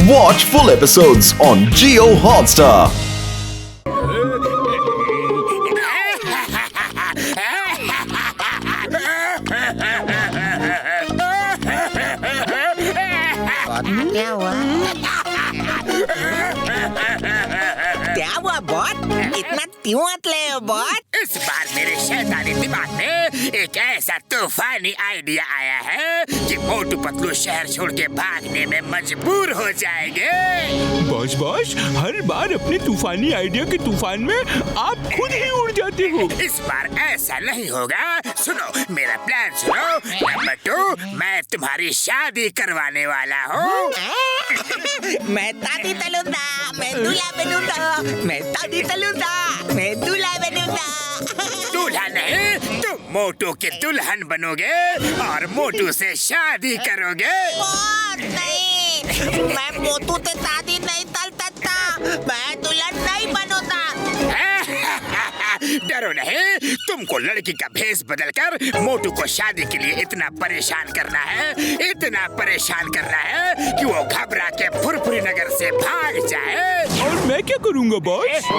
Watch full episodes on Jio Hotstar. क्या हुआ? क्या हुआ बॉट? इतना क्यों हंसले हो बॉट? इस बार मेरे शैतानी दिमाग में एक ऐसा तूफानी आइडिया आया है कि मोटू पतलू शहर छोड़ के भागने में मजबूर हो जाएंगे। बॉस हर बार अपने तूफानी आइडिया के तूफान में आप खुद ही उड़ जाते हो। इस बार ऐसा नहीं होगा। सुनो मेरा प्लान सुनो। नंबर 2, मैं तुम्हारी शादी करवाने वाला हूँ। मैं शादी तलूंगा, मैं दूल्हा बनूंगा, मैं शादी तलूंगा, मैं दूल्हा बनूंगा। दूल्हा नहीं, तुम मोटू के दुल्हन बनोगे और मोटू से शादी करोगे। बॉट नहीं, मैं मोटू से शादी नहीं कर सकता, मैं दुल्हन नहीं बनूंगा। डरो नहीं, तुमको लड़की का भेष बदलकर मोटू को शादी के लिए इतना परेशान करना है कि वो घबरा के फुरफुरी नगर से भाग जाए। और मैं क्या करूँगा बॉस?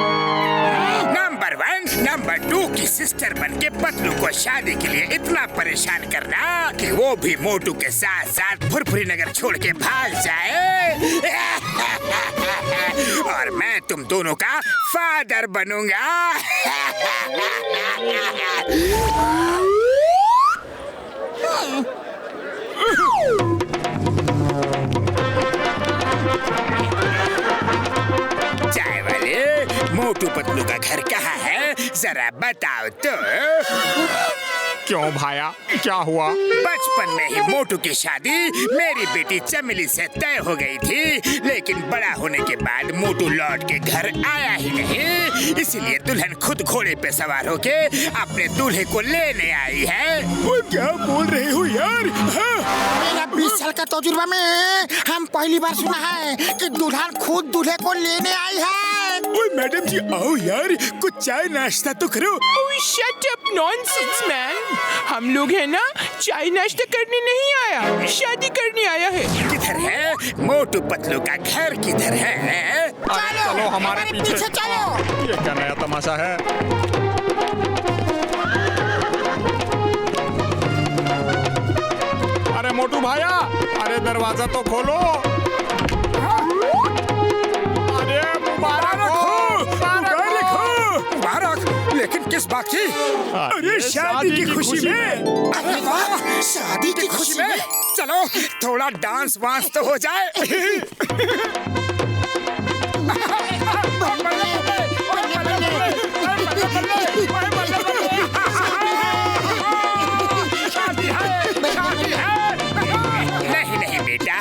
नंबर 1, नंबर 2 की सिस्टर बन के पतलू को शादी के लिए इतना परेशान करना कि वो भी मोटू के साथ साथ फुरफुरी नगर छोड़ के भाग जाए। और मैं तुम दोनों का फादर बनूंगा। चाय वाले, मोटू पतलू का घर कहाँ है? जरा बताओ तो। क्यों भाया, क्या हुआ? बचपन में ही मोटू की शादी मेरी बेटी चमेली से तय हो गई थी, लेकिन बड़ा होने के बाद मोटू लौट के घर आया ही नहीं। इसीलिए दुल्हन खुद घोड़े पे सवार होके अपने दूल्हे को लेने आई है। वो क्या बोल रहे हो यार? मेरा 20 साल का तजुर्बा में हम पहली बार सुना है कि दुल्हन खुद दूल्हे को लेने आई है। ओए मैडम जी आओ यार, कुछ चाय नाश्ता तो करो। Shut up nonsense man. हम लोग है ना, चाय नाश्ता करने नहीं आया, शादी करने आया है। किधर है मोटू पतलू का घर? किधर है? चलो हमारे पीछे चलो। ये क्या नया तमाशा है? अरे मोटू भाया, अरे दरवाजा तो खोलो। अरे मुबारक हो। मुबारक, लेकिन किस बात की? अरे शादी की खुशी में। अरे वाह, शादी की खुशी में। चलो थोड़ा डांस वांस तो हो जाए। नहीं बेटा,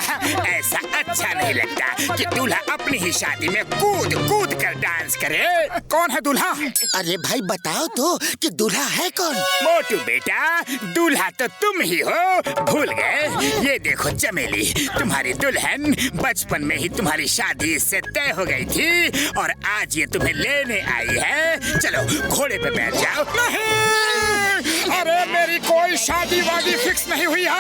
ऐसा अच्छा नहीं लगता कि दूल्हा अपनी ही शादी में कूद कूद कर डांस करे। कौन है दूल्हा? अरे भाई बताओ तो कि दूल्हा है कौन? मोटू बेटा, दूल्हा तो तुम ही हो, भूल गए? ये देखो चमेली, तुम्हारी दुल्हन बचपन में ही तुम्हारी शादी इससे तय हो गई थी और आज ये तुम्हें लेने आई है। चलो घोड़े पे बैठ जाओ। नहीं, अरे मेरी कोई शादी वादी फिक्स नहीं हुई है।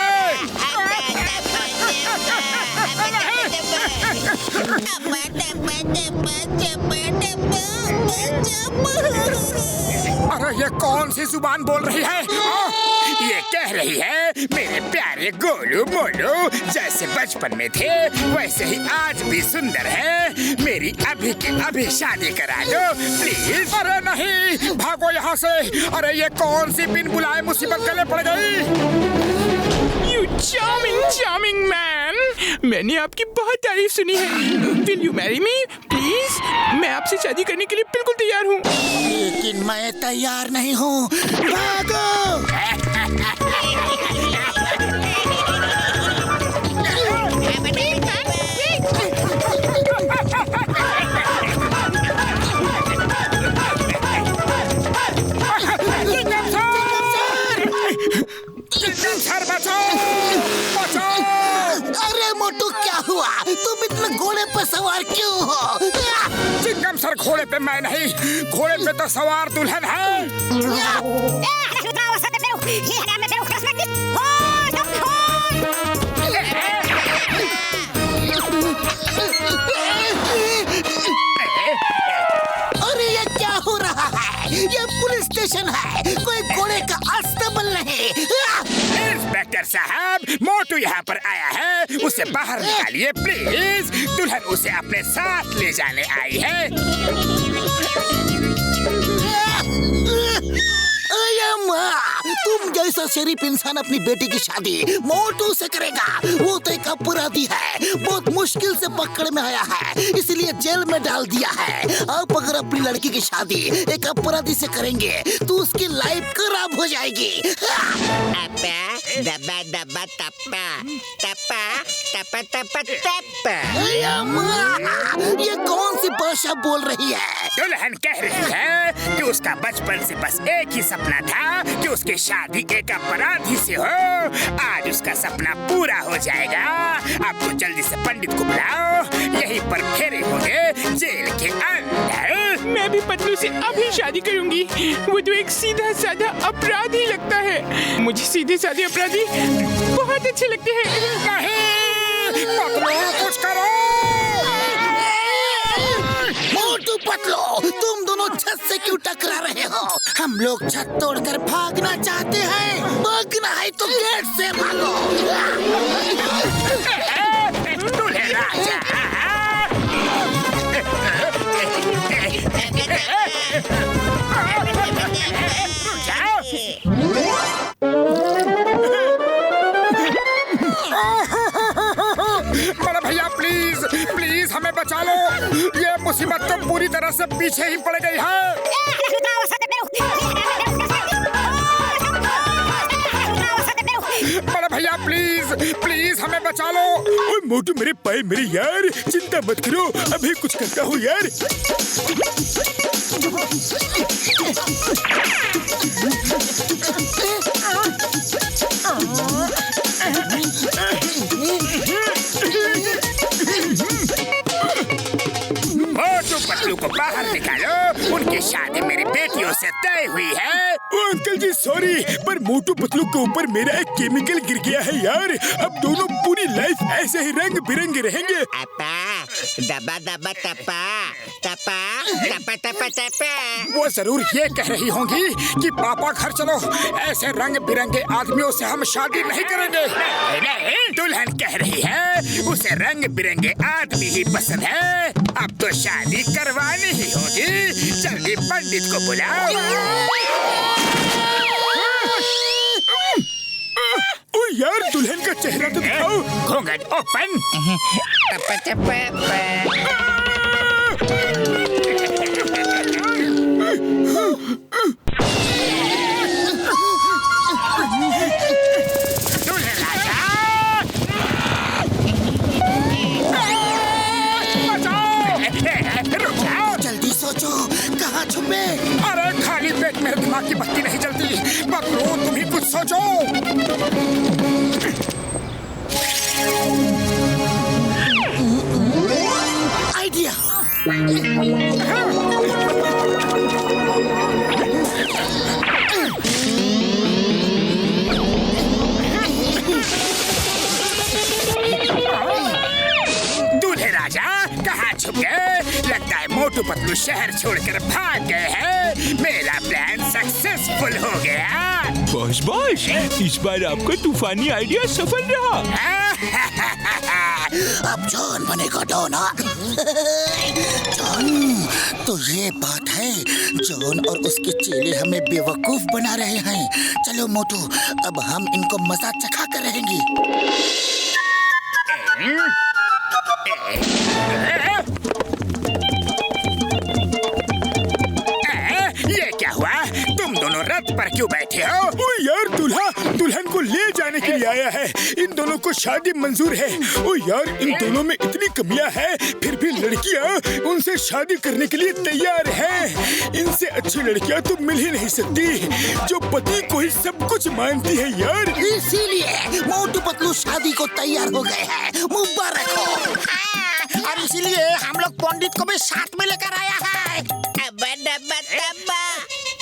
अरे ये कौन सी जुबान बोल रही है? ये कह रही है मेरे प्यारे गोलू मोलू जैसे बचपन में थे वैसे ही आज भी सुंदर है, मेरी अभी की अभी शादी करा दो प्लीज। अरे नहीं, भागो यहाँ से। अरे ये कौन सी बिन बुलाए मुसीबत गले पड़ गई? You charming man. मैंने आपकी बहुत तारीफ सुनी है। Will you marry me, please? मैं आपसे शादी करने के लिए बिल्कुल तैयार हूँ। लेकिन मैं तैयार नहीं हूँ। भागो! अरे मोटू क्या हुआ? तुम इतने घोड़े पे सवार क्यों हो? चिंगम सर घोड़े पे मैं नहीं, घोड़े पे तो सवार दुल्हन है। इमिटेशन है, कोई घोड़े का अस्तबल नहीं। इंस्पेक्टर साहब, मोटू यहाँ पर आया है, उसे बाहर निकालिए प्लीज। दुल्हन उसे अपने साथ ले जाने आई है। तुम जैसा शरीफ इंसान अपनी बेटी की शादी मोटू से करेगा? वो तो एक अपराधी है, बहुत मुश्किल से पकड़ में आया है, इसलिए जेल में डाल दिया है। अब अगर अपनी लड़की की शादी एक अपराधी से करेंगे तो उसकी लाइफ खराब हो जाएगी। दबा दबा टप्पा टप्पा टप्पा टप्पा टप्पा। ये कौन सी भाषा बोल रही है? दुल्हन कह रही है कि उसका बचपन से बस एक ही सपना था कि उसकी शादी एक अपराधी से हो। आज उसका सपना पूरा हो जाएगा। अब तो जल्दी से पंडित को बुलाओ, यहीं पर फेरे होंगे जेल के अंदर। मैं भी पतलू से अभी शादी करूंगी। वो तो एक सीधा साधा अपराधी लगता है। मुझे सीधे साधे अपराधी बहुत अच्छे लगते हैं। नहीं, पतलू कुछ करो। मोटू पतलू, तुम दोनों छत से क्यों टकरा रहे हो? हम लोग छत तोड़कर भागना चाहते हैं। भागना है तो गेट से भागो। दूल्हे राजा। बड़ा भैया प्लीज प्लीज हमें बचा लो, ये मुसीबत तो पूरी तरह से पीछे ही पड़ गई है। बड़ा भैया प्लीज प्लीज हमें बचा लो। ओए मोटू मेरे पाए मेरे यार, चिंता मत करो, अभी कुछ करता हूँ यार। मोटू पतलू को बाहर निकालो, उनकी शादी मेरी बेटियों से तय हुई है। ओ अंकल जी सॉरी, पर मोटू पतलू के ऊपर मेरा एक केमिकल गिर गया है यार। अब दोनों पूरी लाइफ ऐसे ही रंग बिरंगे रहेंगे। अपा दबा दबा टप्पा टप्पा टप्पा टप्पा टप्पा। वो जरूर ये कह रही होंगी कि पापा घर चलो, ऐसे रंग बिरंगे आदमियों से हम शादी नहीं करेंगे। नहीं, दुल्हन कह रही है उसे रंग बिरंगे आदमी ही पसंद है। अब तो शादी करवानी ही होगी, जल्दी पंडित को बुलाओ। ओ यार, दुल्हन का चेहरा तो दिखाओ। घूंघट ओपन। टप्पा टप्पा। जल्दी सोचो, कहाँ छुपे? अरे खाली पेट मेरे दिमाग की बत्ती नहीं जलती। पतलू तुम ही कुछ सोचो। आइडिया। दूल्हे राजा कहाँ छुप गए? लगता है मोटू पतलू शहर छोड़कर भाग गए हैं। मेरा प्लान सक्सेसफुल हो गया। बॉस बॉस, इस बार आपका तूफानी आइडिया सफल रहा। अब जॉन बनेगा डॉन। जॉन, तो ये बात है, जॉन और उसके चेले हमें बेवकूफ बना रहे हैं। चलो मोटू, अब हम इनको मजा चखा कर रहेंगे। ये क्या हुआ? तुम दोनों रथ पर क्यों बैठे हो? ओ यार, दूल्हा दुल्हन को ले जाने के लिए आया है। इन दोनों को शादी मंजूर है। ओ यार, इन दोनों में इतनी कमियां हैं, फिर भी लड़कियां उनसे शादी करने के लिए तैयार हैं। इनसे अच्छी लड़कियां तो मिल ही नहीं सकती, जो पति को ही सब कुछ मानती है यार। इसीलिए मोटू पतलू शादी को तैयार हो गए हैं। मुबारक हो। और इसीलिए हम लोग पंडित को भी साथ में लेकर आया है। टप्पा टप्पा टप्पा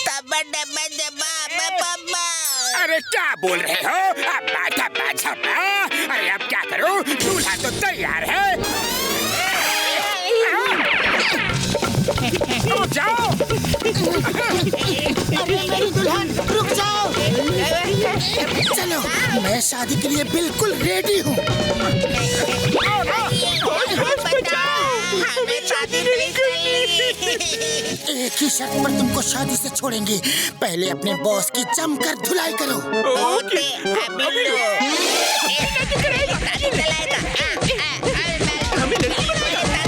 टप्पा टप्पा टप्पा टप्पा। अरे क्या बोल रहे हो? अब्बा धब्बा झब्बा। अरे अब क्या करूं? दूल्हा तो तैयार है। रुक जाओ। मेरी दुल्हन रुक जाओ। चलो, मैं शादी के लिए बिल्कुल रेडी हूँ। हमें शादी नहीं करनी। एक ही शर्त पर तुमको शादी से छोड़ेंगे। पहले अपने बॉस की जमकर धुलाई करो। ओके, अभी लो। ताली चलाएगा। हमें लड़की बनाएगा।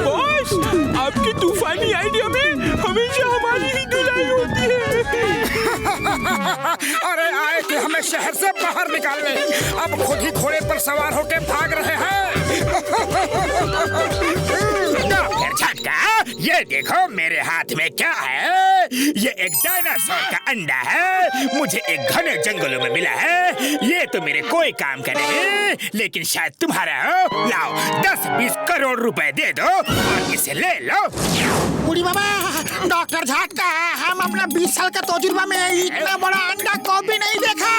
बॉस, आपकी तूफानी आइडिया में हमेशा हमारी ही धुलाई होती है। अरे आए थे हमें शहर से बाहर निकालने, अब खुद ही घोड़े पर सवार होके भाग रहे हैं। डॉक्टर झटका, ये देखो मेरे हाथ में क्या है। ये एक डायनासोर का अंडा है, मुझे एक घने जंगलों में मिला है। ये तो मेरे कोई काम का नहीं, लेकिन शायद तुम्हारा हो। लाओ 10-20 करोड़ रुपए दे दो और इसे ले लो। बूढ़ी बाबा, डॉक्टर झटका, हम अपना 20 साल का तजुर्बा में इतना बड़ा अंडा कभी नहीं देखा।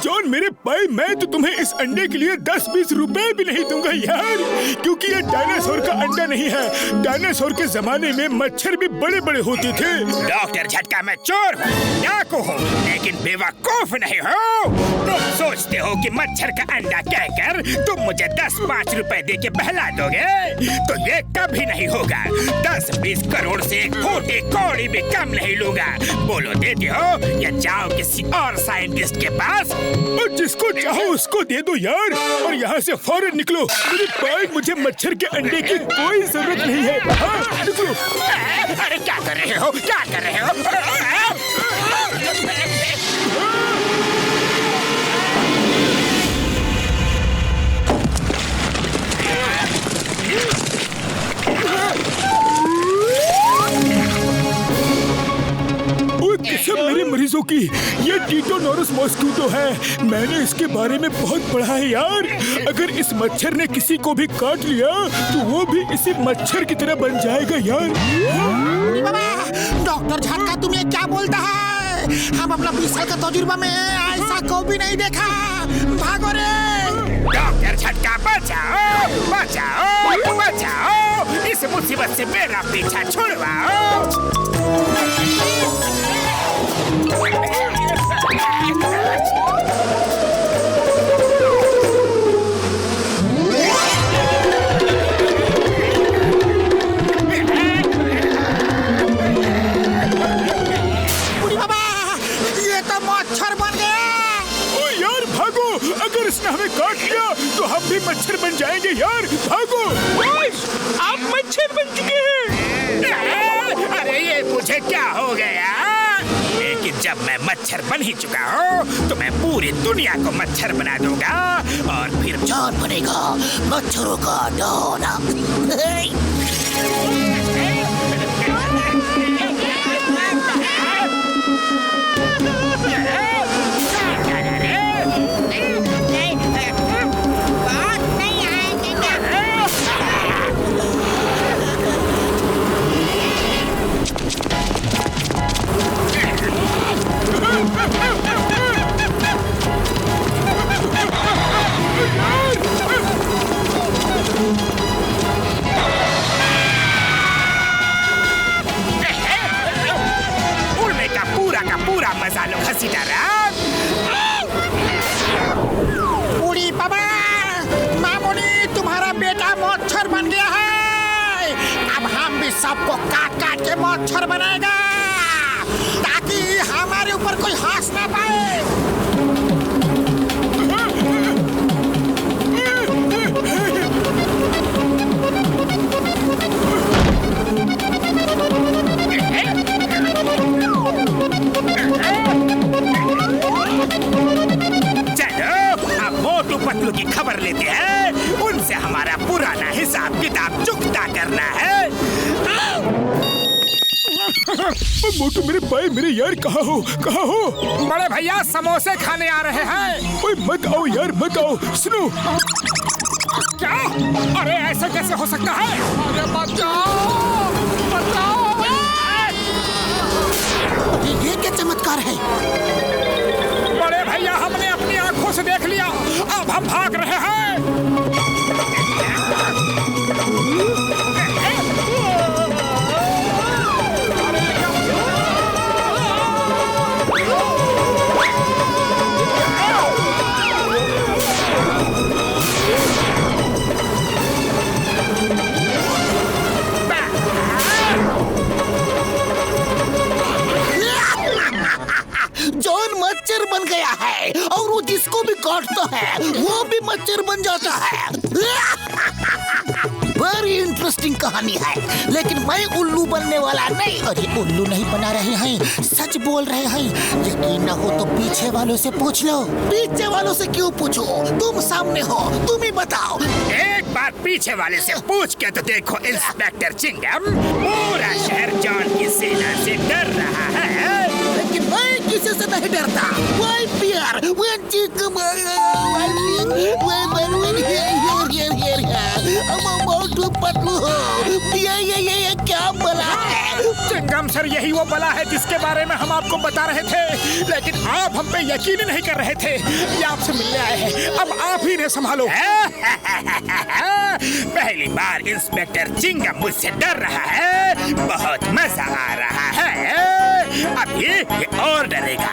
जॉन मेरे भाई, मैं तो तुम्हें इस अंडे के लिए 10-20 रुपए भी नहीं दूंगा यार, क्योंकि ये डायनासोर का अंडा नहीं है। डायनासोर के जमाने में मच्छर भी बड़े बड़े होते थे। डॉक्टर झटका, मैं चोर हूँ, डाकू हूँ, लेकिन बेवकूफ नहीं हो। तुम सोचते हो कि मच्छर का अंडा कहकर तुम मुझे 10-5 रुपए दे के बहला दोगे, तो ये कभी नहीं होगा। 10-20 करोड़ से एक खोटी कौड़ी भी कम नहीं लूंगा। बोलो देते हो या जाओ किसी और साइंटिस्ट के पास। और जिसको चाहो उसको दे दो यार, और यहाँ से फौरन निकलो। मुझे मच्छर के अंडे की कोई जरूरत नहीं है। हाँ, निकलो। अरे क्या कर रहे हो, क्या कर रहे हो? कसम मेरे मरीजों की, ये टीटोनोरस मॉस्किटो है। मैंने इसके बारे में बहुत पढ़ा है यार। अगर इस मच्छर ने किसी को भी काट लिया तो वो भी इसी मच्छर की तरह बन जाएगा यार। डॉक्टर झटका, तुम ये क्या बोलता है? हम अपना 20 साल का तजुर्बा में ऐसा कभी नहीं देखा। भागो रे डॉक्टर झटका, बचाओ बचाओ बचाओ, इस मुसीबत से मेरा पीछा छुड़वाओ। हमें काट लिया तो हम भी मच्छर बन जाएंगे यार। भागो। आप मच्छर बन चुके हैं। अरे ये मुझे क्या हो गया? लेकिन जब मैं मच्छर बन ही चुका हूँ तो मैं पूरी दुनिया को मच्छर बना दूंगा और फिर जॉन बनेगा मच्छरों का डॉन। मजा लो घसीटाराम। बूढ़ी बाबा, मामूली तुम्हारा बेटा मच्छर बन गया है। अब हम भी सबको काट काट के मच्छर बनाएगा ताकि हमारे ऊपर कोई हंस ना पाए। पतलू की खबर लेते हैं, उनसे हमारा पुराना हिसाब किताब चुकता करना है। मोटू मेरे भाई, मेरे यार कहाँ हो, कहाँ हो? बड़े भैया समोसे खाने आ रहे हैं। ओए मत आओ यार, मत आओ। सुनो। क्या? अरे ऐसा कैसे हो सकता है? अरे बचाओ, बचाओ। ये क्या चमत्कार है? बड़े भैया, हमने अपनी आंखों से देख लिया, अब हम भाग रहे हैं। जॉन मच्छर बन गया है और वो जिसको भी काटता है वो भी मच्छर बन जाता है। बड़ी इंटरेस्टिंग कहानी है, लेकिन मैं उल्लू बनने वाला नहीं। अरे उल्लू नहीं बना रहे हैं, सच बोल रहे हैं। यकीन न हो तो पीछे वालों से पूछ लो। पीछे वालों से क्यों पूछो? तुम सामने हो, तुम ही बताओ। एक बार पीछे वाले से पूछ के तो देखो इंस्पेक्टर चिंगम, पूरा शहर जॉन की सेना से डर रहा है। लेकिन मैं किसी से नहीं डरता। Why fear? When chicken, ये क्या बला है? चिंगम सर, यही वो बला है जिसके बारे में हम आपको बता रहे थे, लेकिन आप हम पे यकीन नहीं कर रहे थे। ये आपसे मिलने आए हैं, अब आप ही ने संभालो। पहली बार इंस्पेक्टर चिंगम मुझसे डर रहा है, बहुत मजा आ रहा है। अब ये और डरेगा।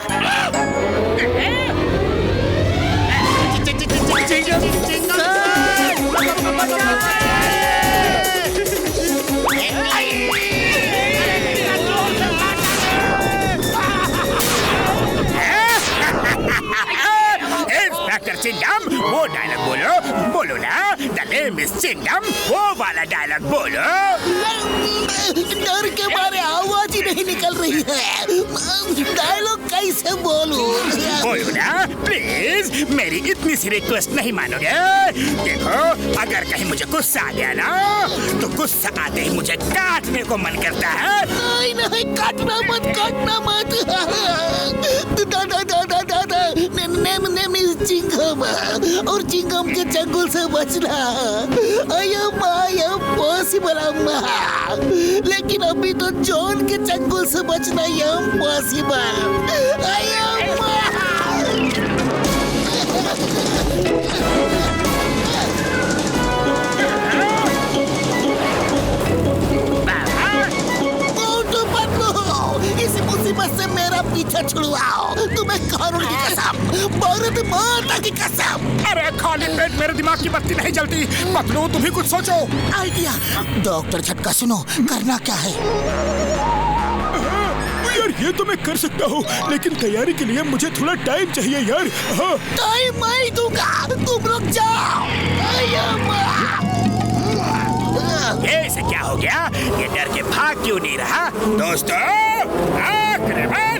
इंस्पेक्टर चिंगम, वो डायलॉग बोलो, बोलो ना। द नेम इज चिंगम, वो वाला डायलॉग बोलो। डर के मारे आवाज ही नहीं निकल रही है। डायलॉग कैसे बोलूं? बोलो ना प्लीज, मेरी इतनी सी रिक्वेस्ट नहीं मानोगे? देखो, अगर कहीं मुझे गुस्सा आ गया ना, तो गुस्सा आते ही मुझे काटने को मन करता है। नहीं नहीं, काटना मत, काटना मत। नेम इज चिंगम और चिंगम के चंगुल से बचना पॉसिबल अम्मा, लेकिन अभी तो जॉन के चंगुल से बचना इम्पॉसिबल। इस मुसीबत से मेरा पीछा छुड़वाओ। तुम्हें कानून की कसम, भारत माता की कसम। अरे खाली पेट मेरे दिमाग की बत्ती नहीं जलती। पतलू, तुम ही कुछ सोचो। आइडिया। डॉक्टर झटका सुनो, करना क्या है? यार ये तो मैं कर सकता हूँ, लेकिन तैयारी के लिए मुझे थोड़ा टाइम चाहिए यार। हाँ। टाइम मैं दूंगा, तुम रुक जाओ। ये इसे क्या हो गया? ये डर के भाग क्यों नहीं रहा? दोस्तों, आक्रमण!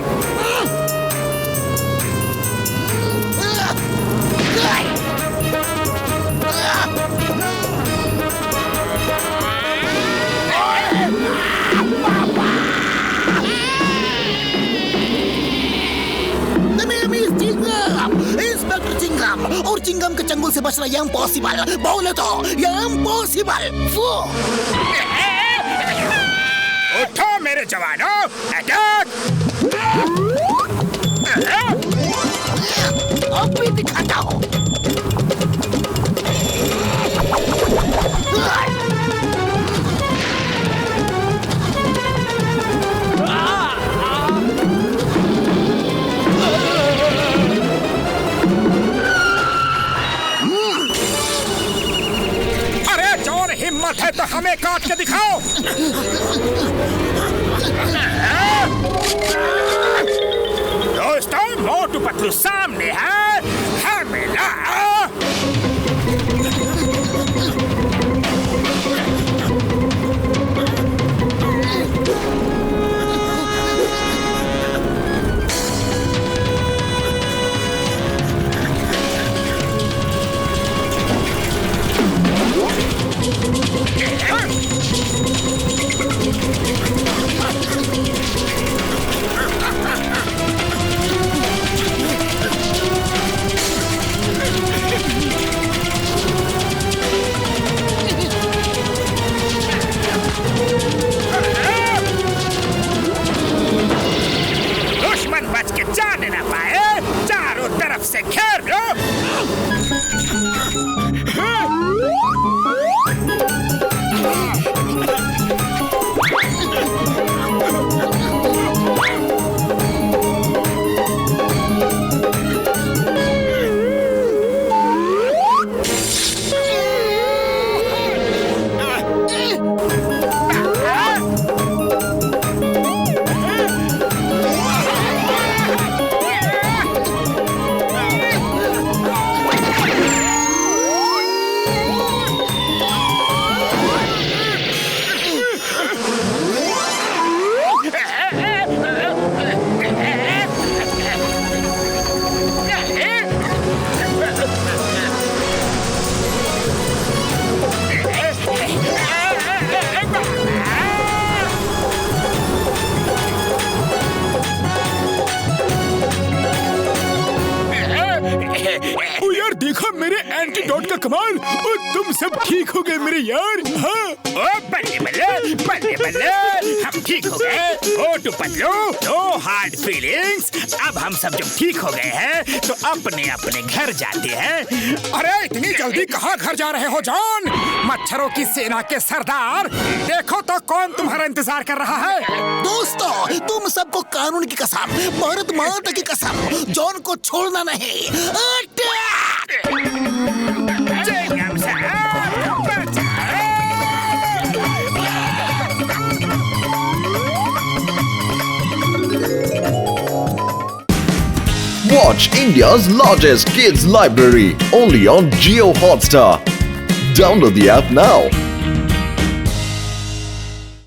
इंस्पेक्टर चिंगम, और चिंगम के चंगुल से बचना इम्पॉसिबल। बोले तो इम्पॉसिबल। उठो मेरे जवानों, अटैक! अब भी दिखाता हूँ। हिम्मत है तो हमें काट के दिखाओ। दोस्तों, मोटू पतलू सामने है, हमें ना। कमाल। और तुम सब ठीक हो गए मेरे यार। हाँ ओ बल्ले बल्ले बल्ले बल्ले, हम ठीक हो गए। ओ टू पतलू, नो हार्ड फीलिंग्स। अब हम सब जब ठीक हो गए हैं तो अपने अपने घर जाते हैं। अरे इतनी जल्दी कहाँ घर जा रहे हो जॉन? मच्छरों की सेना के सरदार, देखो तो कौन तुम्हारा इंतजार कर रहा है। दोस्तों, तुम सबको कानून की कसम, भारत माता की कसम, जॉन को छोड़ना नहीं। अटैक! चिंगम साहब, बचाओ! Watch India's largest kids library only on Jio Hotstar. Download the app now.